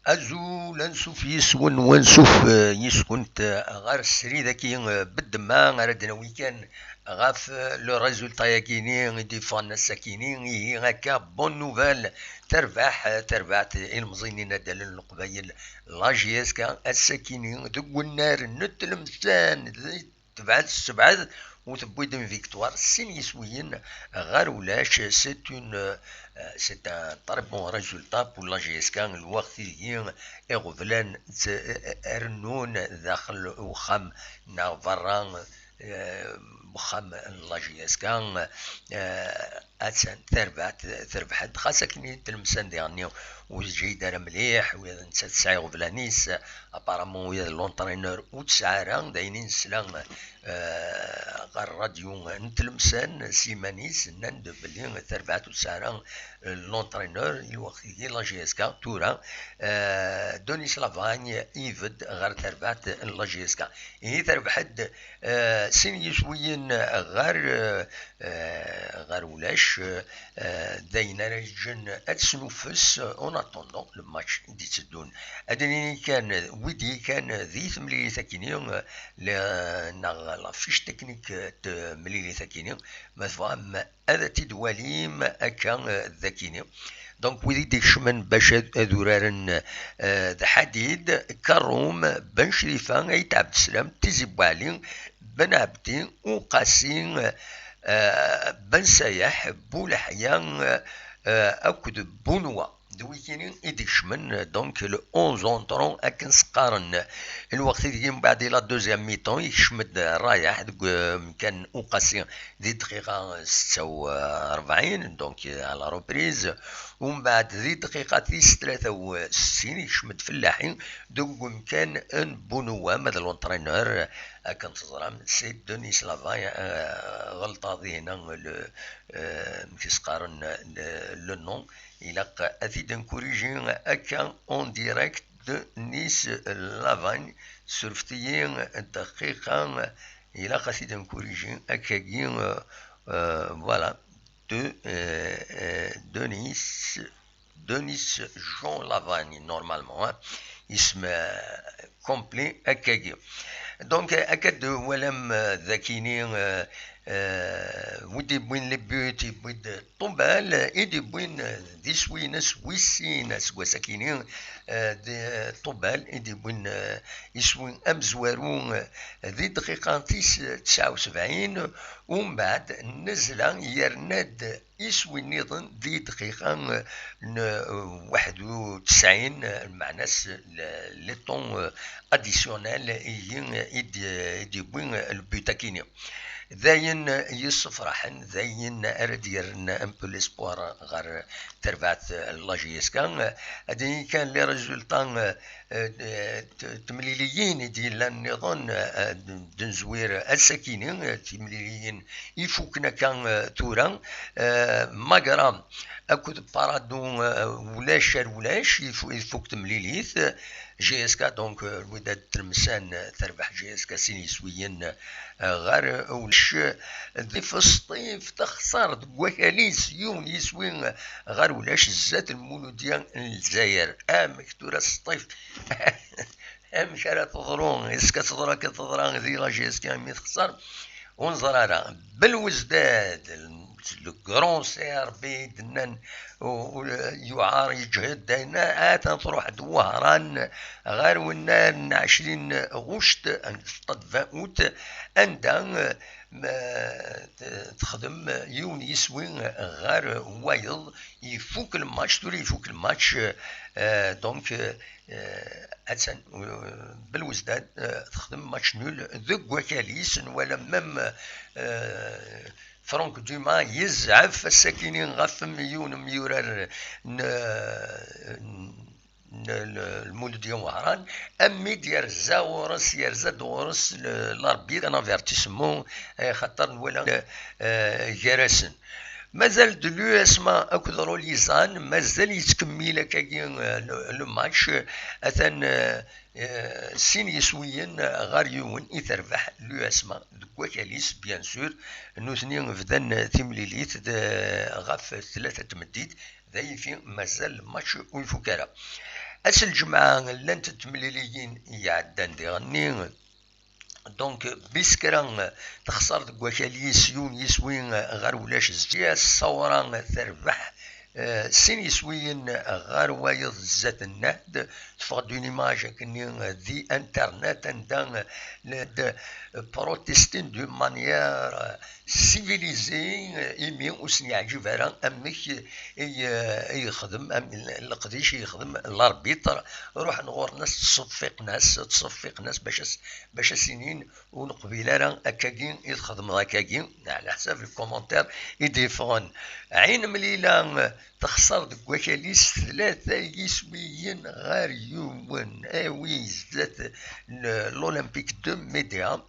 أزول نشوف يسون ونشوف يسكنت غير السري ذاكي بالدما غردنا ويكان غاف لو ريزولتا ياكيني ديفان الساكيني هي هكا بون نوفال تربعت المزينين دال القبايل لاجيسكا الساكيني دوك النار نتلمسان تبعد وتبويد من فيكتوار سين يسويين غير ولاش سيت ان طري بون ريزولتا بور لا جي اس كان الوقت اللي يغفلان ارنون داخل وخام نافران وخام لا جي اس كان اتسان تربحت خاصة كني تلمسان ديالني وجي دار مليح ويا نتا تسعي غفلانيس ابارامون ويا لونطرينور وتسعى راه داينين سلام غير راديو نتلمسان سيمانيس نند بلي تربعت وتسعى لونطرينور الوقت ديال لا جي اس كا تورا دونيس لافاني يفد غير تربعت لا جي اس كا هي تربحت سين يسويين غير ولاش داينا رجن اتسنوفس اون اتوندون لو ماتش دي تسدون ادني كان ويدي كان ذي ثملي ثاكيني لا فيش تكنيك مليلي ثاكيني مثلا هذا تدواليم اكا ذاكيني دونك ويدي ديك شمن باش ذورارن ذا حديد كروم بن شريفه ايت عبد السلام تيزي بوالين بن عبدين وقاسين بن سياح بولحيان اكد بونوا دويكينين إديش من دونك لو 11 اونطرون اكن سقارن الوقت اللي من بعد لا دوزيام ميطون يشمد رايح كان اوقاسي دي دقيقة 46 دونك على روبريز ومن بعد ذي دقيقة 63 يشمد فلاحين دوك كان ان بونوا ماذا لونطرينور كان تزرم سي دونيس لافاي غلطة ذينا كيسقارن لو نون il a essayé de corriger en direct de Nice Lavagne sur دقيقة il a essayé de corriger voilà de Nice Jean Lavagne normalement اسم complet أكاجي donc أكاد ولم ذاكيني ودي بوين لبيوت بوين طوبال إدي بوين دي سوينس ويسينس وساكينين دي طوبال إدي بوين يسوين أمزوارون ذي دقيقة 79 ومن بعد نزلا يرناد يسوي نظن ذي دقيقة 91 معناس لي طون اديسيونيل يدي بوين البيوتاكيني ذاين يصفرحن ذاين ارديرن ان بو ليسبوار غير تربعت لاجيسكا هادي كان لي ريزولطان تمليليين ديال النظام دنزوير السكينين تمليليين يفوكنا كان تورا ماغرام اكود بارادو ولاش يفوك تمليليث جي اس كا دونك الوداد تلمسان تربح جي اس كا سينيسويين غير وش ذي في الصيف تخسر دوكاليس يوم يسوين غير ولاش الزات المولودية الجزائر مكتورة الصيف مش على تضرون اسكا تضرا ذي لا جي اس كا مي تخسر ونزرارا بالوزداد لو كرون سي ار بي دنان يعار يجهد داينا تروح دوهران غير ونان 20 غشت سطد فاوت عندها تخدم يون يسوي غير وايض يفوك الماتش تولي يفوك الماتش دونك أتسن بالوزداد تخدم ماتش نول ذوك وكاليس ولا مم فرانك دوما يزعف الساكنين غف مليون ميورار المولد يوم وهران امي ديال زاورس يرزا دورس لاربيد انا فيرتيسمون خاطر ولا جراسن مازال دلو اسماء اكد روليزان مازال يتكمل كاكي لو ماتش اثن سين يسويين غار يون يتربح لو اسماء كوكاليس بيان سور نوثني فدان تيمليليت غاف ثلاثة تمديد ذاي في مازال ماتش ويفوكارا اس الجمعة لانت تمليليين يعدان دي غني دونك بيسكرا تخسر كوكاليس يون يسوين غار ولاش زيا الصورة تربح سين يسوين غار وايض زات النهد تفقد اون ايماج كني دي انترنت عندها بروتستين دو مانيير سيفيليزي ايمي وسني عجيب راه امك يخدم القديش يخدم الاربيتر روح نغور ناس تصفق ناس باش سنين ونقبيل راه اكاكين يخدم هكاكين على حساب الكومونتير يديفون عين مليله تخسر دكوكاليس ثلاثة يسويين غار يوم اوي زات الاولمبيك دو ميديا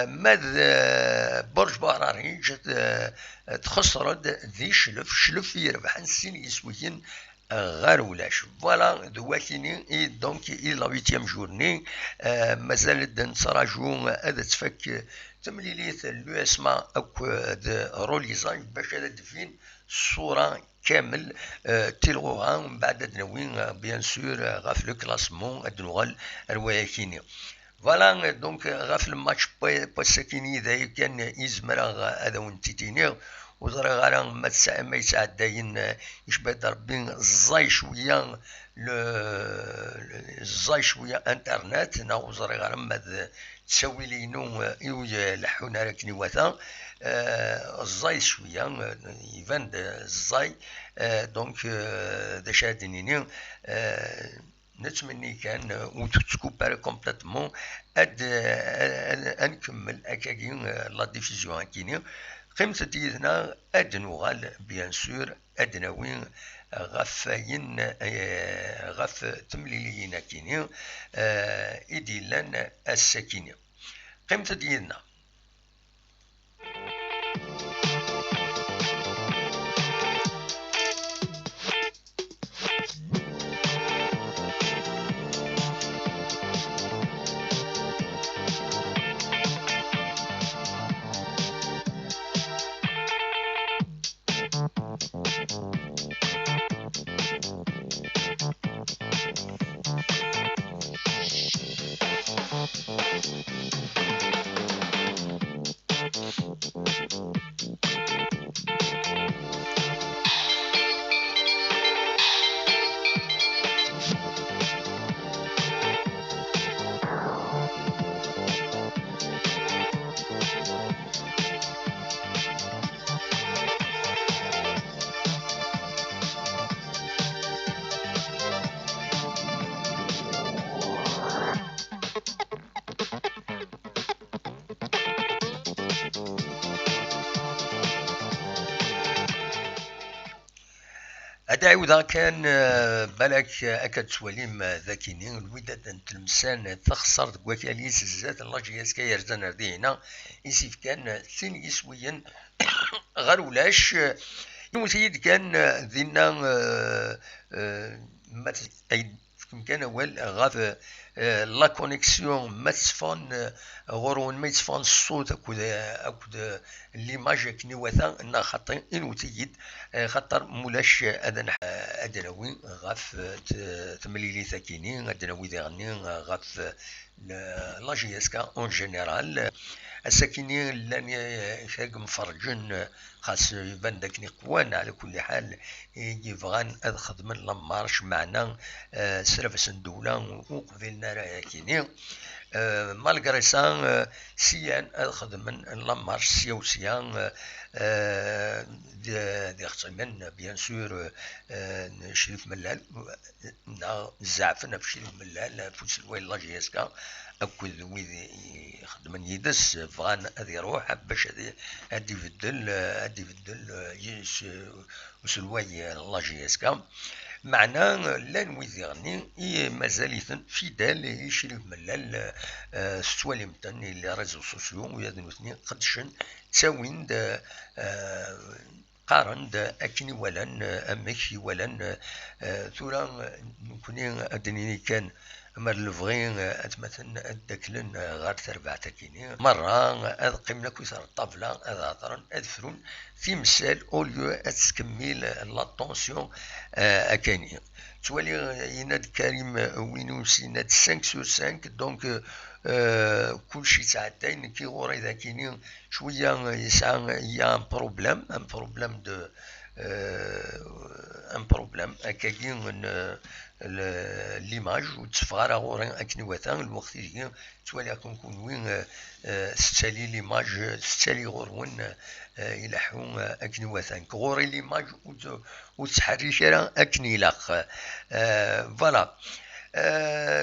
ماذ برج باراريج تخسر ذي شلف يربح نسين يسويين غار ولاش فوالا دواكيني اي دونك اي لا 8 جورني مازال نتراجعو هذا تفك تمليليت لو اسماء اكو روليزاج باش هذا دفين الصورة كامل تلغوها من بعد دنوين بيان سور غاف لو كلاسمون ادنوغال رواياكيني فوالا دونك غاف الماتش باساكيني ذا كان يزمر هذا ونتيتيني وزرا غالا ما يتعداين يشبه ربي الزاي شويه الزاي شويه انترنت ناو زرا غالا ما تسوي لينو يوجا لحونا راكني واثا الزاي شويه يفان الزاي دونك دا شادنيني نتمني كان وتتكوباري كومبليتمون نكمل هكاكي لا ديفيزيون هاكيني قيمة ديالنا نوغال بيان سور ادناوين غفاين غف تمليليين كيني إديلان الساكيني قيمة ديالنا أدعو كان بالك أكد سواليم ذاكيني الوداد تلمسان تخسر كواكاليس الزات اللاجياس كيرزان ردينا يسيف كان ثين يسويا غير ولاش يمسيد كان ذينا كان اول غاف لا كونيكسيون ما تصفون غورون ما يتصفون الصوت اكود ليماج كني واثا ان خاطر انوتيد خاطر مولاش ادناوي غاف تمليلي ثاكيني ادناوي ديغني غاف لا جي اس كا اون جينيرال الساكيني لاني شاق مفرجن خاص يبان داك قوان على كل حال يبغان خدم لامارش معنا سرفس الدولة وقبلنا راه كيني مالغري سان سيان خدم لامارش سيوسيان دي خصمن بيان سور شريف ملال زعفنا في شريف ملال فوس الويل لاجيسكا اكد ويدي يخدمن يدس بغان هذا يروح باش هادي يبدل يس وسلواي لاجيسكا معنا لان ويدي غني مازاليثن فيدال يشري ملال ستواليمتن اللي ريزو سوسيو ويادن وثني قدشن تساوين قارن اكني ولن امكي ولن ثورا نكوني ادنيني كان مر الفغين اتمثل الدكلن غير تربع تكيني مرة اذ قمنا كوثر الطابلة اذ هضرن اذ فرون في مثال اوليو اتكمل لا طونسيون اكاني توالي يناد كريم وينوس يناد 5 sur 5 دونك كلشي تعداين كي غوري ذاكيني شوية يسعى يا ان بروبليم دو ان بروبليم هكاكي ليماج وتفغار غورين اكني وثان الوقت يجي توالي كون وين ستالي ليماج ستالي غورون يلحون اكني وثان غوري ليماج وتحري شرا اكني لاخ فوالا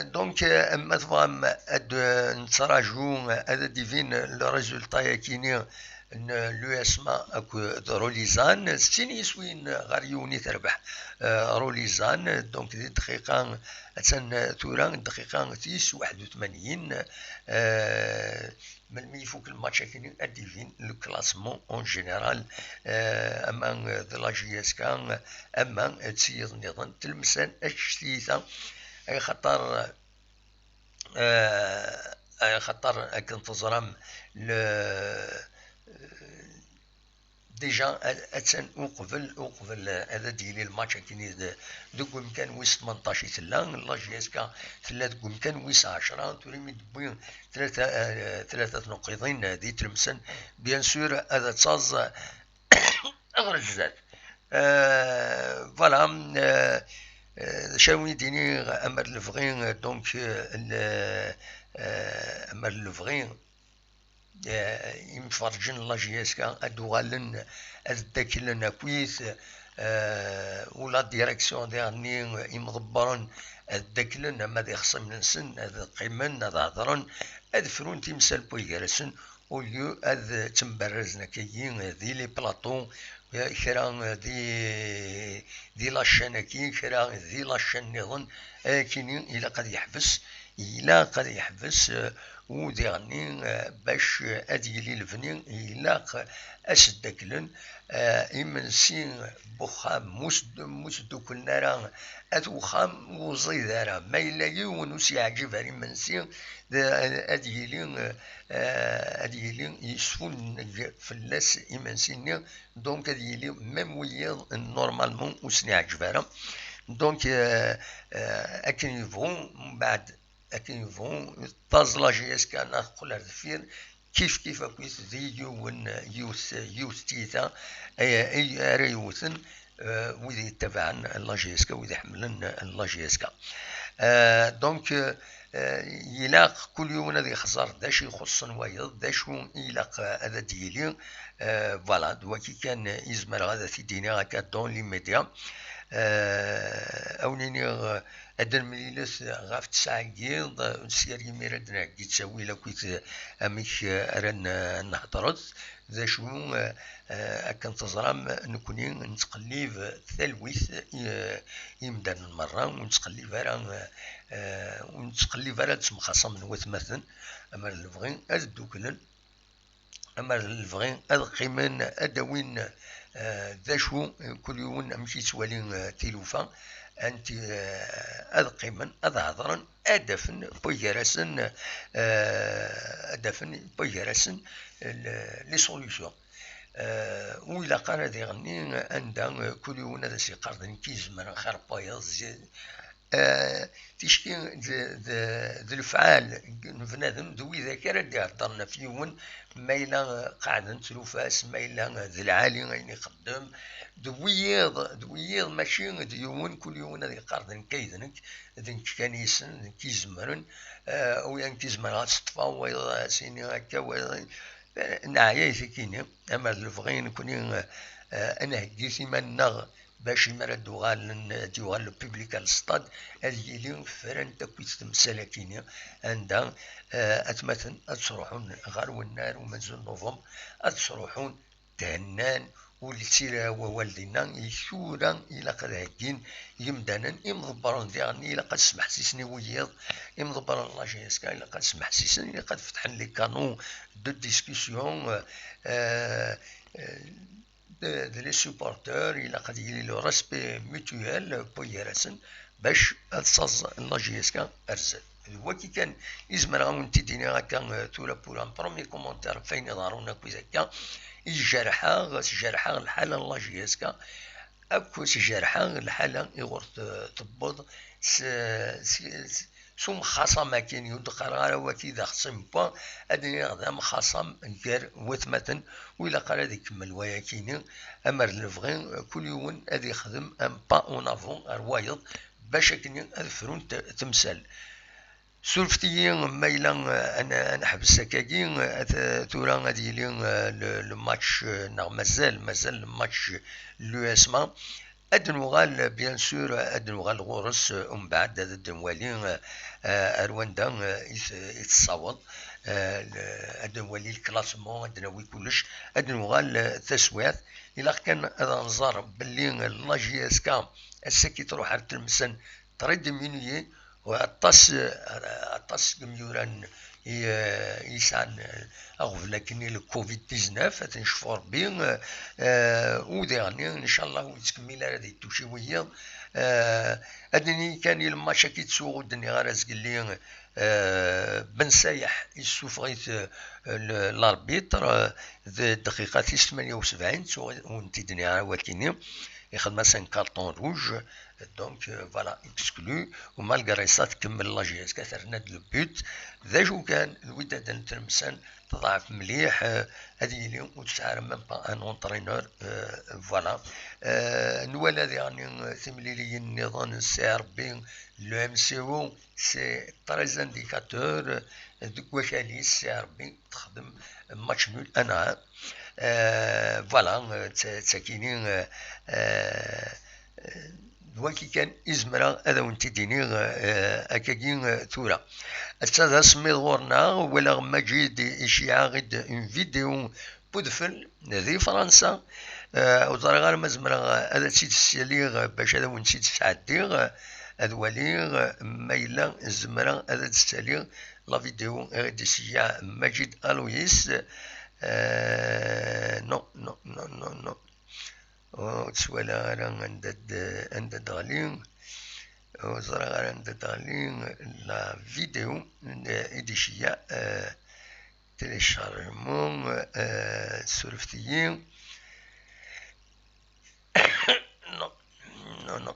دونك اما تفهم اد نتراجعو هذا ديفين لو ريزولتا ياكيني لو اسما اكو روليزان ستين يسوين غير يوني تربح روليزان دونك دي دقيقة اتسن ثورا دقيقة تيس 81 من مي فوق الماتش كاين اديفين لو كلاسمون اون جينيرال اما دو لا جي اس كان اما تسيد نظام تلمسان اشتيثا اي خطر اي خطر كنتظرم ديجا اتسن وقبل هذا ديالي الماتش كاين دوك كان ويس 18 تلا لا جي اس كا تلا دوك كان ويس 10 توري دبوين ثلاثه نقيضين دي تلمسن بيان سور هذا تصاز اغرج ذات فوالا شاوي ديني امر الفغين دونك امر الفغين يمفرجن لا جي اس كا ادوغالن الداكلن كويس ولا ديريكسيون ديالني يمضبرن الداكلن اما دي خصم نسن هذا قيمن هذا هضرن هذا فرون تيمسال بويغرسن وليو هذا تمبرزنا كاين ذي لي بلاطو كرا دي لاشين كاين كرا دي لاشين نظن كاين الى قد يحبس وديغني باش اديلي الفني يلاق اسدكلن يمنسي بوخام مسدو كلنا راه اتوخام وزيدارا ما الا يونس يعجب على منسي اديلي يسفون فلاس يمنسيني دونك اديلي ميم ويا نورمالمون وسني عجبارا دونك اكن يفون بعد لكن يفون طاز لا جي اس كان نقول الدفير كيف كويس فيديو يوث تيتا اي ريوثن وذي تبعن لا جي اس كا وذي حملن لا جي اس كا دونك يلاق كل يوم هذا خسر داش يخصن ويض داش يلاق هذا ديالي فوالا دواكي كان يزمر هذا في دينا هكا دون لي ميديا اونيني ادن مليلس غاف تسعيد سيري ميردنا كي تسوي لكويت اميك رن نهضرت ذا شو كان تزرام نكوني نتقليب ثلويث يمدان المرة ونتقليب راه تمخاصم من وثمثن اما الفغين ادوكلن اما الفغين القيمن ادوين ذا شو كل يوم امشي توالي تيلوفا انت اذقمن اذهضرن ادفن بويرسن لي سوليوشن وإلا قال ذي غني عندها كل يوم هذا سي قرض كيزمر خير بايز تشكي ذي الفعال بنادم ذوي ذاكرة اللي هضرنا في يوم ما إلا قاعد نتلوفاس ما إلا ذي العالي غين يقدم دويض ماشي ديون كل يوم هذا قرض كيدنك ذنك كنيسن كيزمرن وين كيزمر تطفى سيني هكا نعيا كيني اما الفغين كوني انا هكيتي منغ باش يمرا دوغال البوبليك الستاد هذه لي فران تكويت تمسالاكيني عندها اتمثل اتروحون غار والنار ومنزل نوفمبر اتروحون تهنان ولتيرا ووالدينا يثورا إلا قد هكين يمدانا يمضبرون ديالني إلا قد سمح سيسني ويض يمضبرون لاجيسكا إلا قد سمح سيسني إلا قد فتحن لي كانون دو ديسكسيون de les supporters إلا قد يلي لو ريسبي ميتويال بويراسن باش تصاز لاجيسكا أرزل هو كي كان يزمر غاون تيديني هكا تورا بور ان برومي كومونتير فين يظهرونا كويس هكا يجرحا الحالة لاجيسكا أكو سجرحا الحالة يغور تبوض سوم خاصة كاين يدقر غير وكي ذا خصم بوا أدني غدا مخاصم غير وثمة وإلا قال هذا يكمل ويا كيني أمر لفغين كل يوم هذا يخدم أم با أون أفون روايض باش كني الفرون تمثال سولفتي مايلا أنا حبس هكاكي تورا غادي يلي الماتش مازال الماتش لو اسما أدنوغال بيان سور أدنوغال غورس ومن بعد هذا الدنوالي رواندا يتصاوض أدنوالي الكلاسمون أدنوي كلش أدنوغال التسويات إلا كان هذا نظر باللي لاجيسكا السكي تروح على تلمسن تريد مينويي وعطاس كميوران يسعن أغف لكن الكوفيد 19 تنشفور بين وديعني إن شاء الله وتكمل هذه التوشيوية أدني كان الماتش كي تسوق الدنيا غارز قال لي بن سايح يسوفغيت الاربيتر الدقيقة 78 ونتي الدنيا وكيني يخدم مثلا كارطون روج دونك فوالا اكسكلو ومالغري سا تكمل لاجيس كثرنا دو بوت ذا جو كان الوداد نترمسان تضعف مليح هذه اليوم وتسعر ميم با ان اونترينور فوالا نوالا يعني ثمليلي النظام السي ار بي لو ام سي او سي تريز انديكاتور دوك وكالي السي ار بي تخدم ماتش نول انا فوالا تساكيني وكي كان إزمرا هذا ونتي ديني أكاكين ثورة هذا سميت غورنا ولا مجيد إشياع غد اون فيديو بودفل ذي فرنسا وزرا غير مزمرا هذا تسيت السيليغ باش هذا ونسيت سعديغ هذا وليغ مايلا زمرا هذا تساليغ لا فيديو غد إشياع مجيد ألويس نو وتسوالا غير عند دالين وزرا غير عند دالين لا فيديو إديشيا تيليشارجمون سورفتيين نو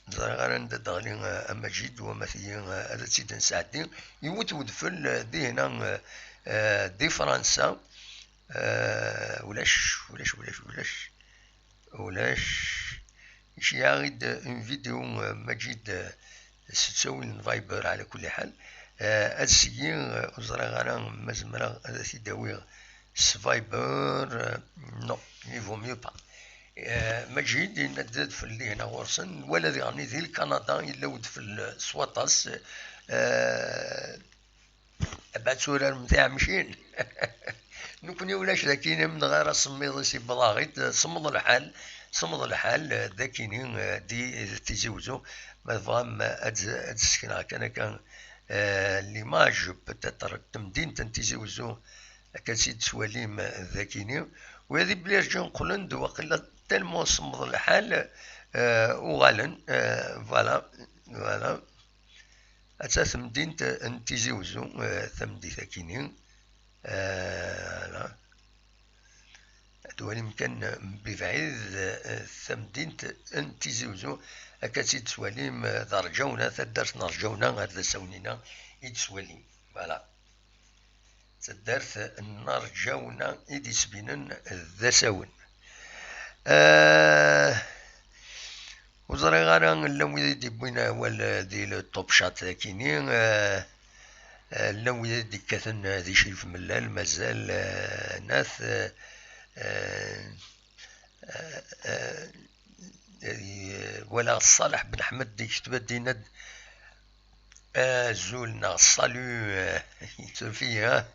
زرا غير عند دالين أمجيد ومثيين هذا تيدن ساعتين يموت ودفل دي هنا دي فرنسا ولاش شي غيد اون فيديو مجيد تسوي الفايبر على كل حال السيين وزرا غانا مزمرا هذا تيداوي سفايبر نو يفو ميو با مجيد يندد في اللي هنا غورسن ولا يعني ذي الكندا الا ود في السواطاس بعد سورة متاع مشين نكون ولاش ذاكيني من غير صميض سي بلاغيت صمد الحال ذاكيني دي تيزوزو ما فهم ادسكنا كان ليماج بتاتر تمدين تنتيزوزو كنسيد سواليم ذاكيني وهذه بلي رجعو نقولن دو وقيلا تالمو صمد الحال وغالن فوالا أتا ثمدين تنتيزوزو ثمدي ذاكيني دوالي مكان بفعيد ثمدين انتيزوزو أكاسيد سواليم ذرجونا تدرس نرجونا هذا سونينا يتسواليم فوالا تدرس نرجونا يدسبينن ذا سون وزري غانا لو يدي بوينا ولا دي الطوب شات كيني لو يدي كاثن ذي شريف ملال مازال ناس ولا صالح بن حمد دي كتب دينا زولنا صالو سوفيا